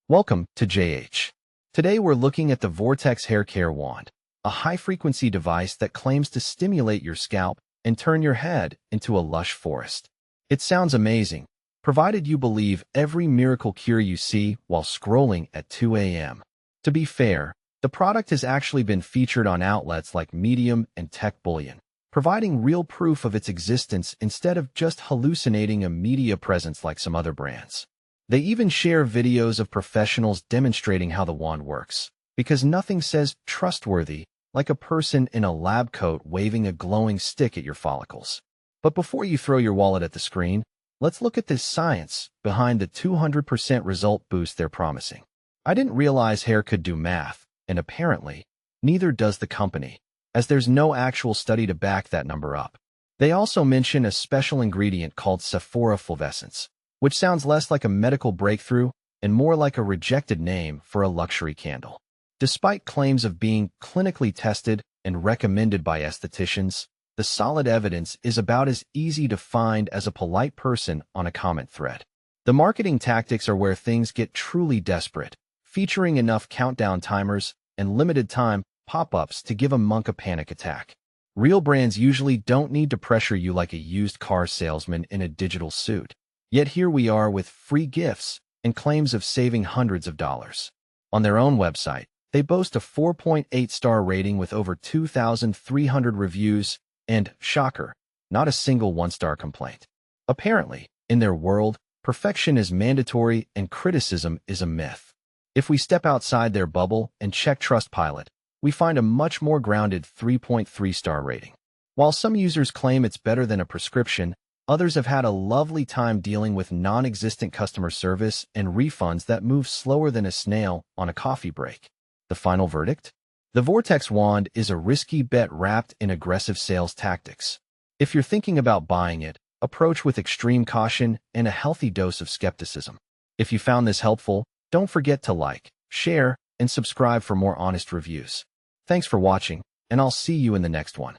Welcome to JH. Today we're looking at the Vortex Hair Care Wand, a high-frequency device that claims to stimulate your scalp and turn your head into a lush forest. It sounds amazing, provided you believe every miracle cure you see while scrolling at 2 a.m. To be fair, the product has actually been featured on outlets like Medium and Tech Bullion, providing real proof of its existence instead of just hallucinating a media presence like some other brands. They even share videos of professionals demonstrating how the wand works, because nothing says trustworthy like a person in a lab coat waving a glowing stick at your follicles. But before you throw your wallet at the screen, let's look at the science behind the 200% result boost they're promising. I didn't realize hair could do math, and apparently, neither does the company, as there's no actual study to back that number up. They also mention a special ingredient called Sephora fulvescence, which sounds less like a medical breakthrough and more like a rejected name for a luxury candle. Despite claims of being clinically tested and recommended by estheticians, the solid evidence is about as easy to find as a polite person on a comment thread. The marketing tactics are where things get truly desperate, featuring enough countdown timers and limited-time pop-ups to give a monk a panic attack. Real brands usually don't need to pressure you like a used car salesman in a digital suit. Yet here we are with free gifts and claims of saving hundreds of dollars. On their own website, they boast a 4.8-star rating with over 2,300 reviews and, shocker, not a single one-star complaint. Apparently, in their world, perfection is mandatory and criticism is a myth. If we step outside their bubble and check Trustpilot, we find a much more grounded 3.3-star rating. While some users claim it's better than a prescription, others have had a lovely time dealing with non-existent customer service and refunds that move slower than a snail on a coffee break. The final verdict? The Vortex wand is a risky bet wrapped in aggressive sales tactics. If you're thinking about buying it, approach with extreme caution and a healthy dose of skepticism. If you found this helpful, don't forget to like, share, and subscribe for more honest reviews. Thanks for watching, and I'll see you in the next one.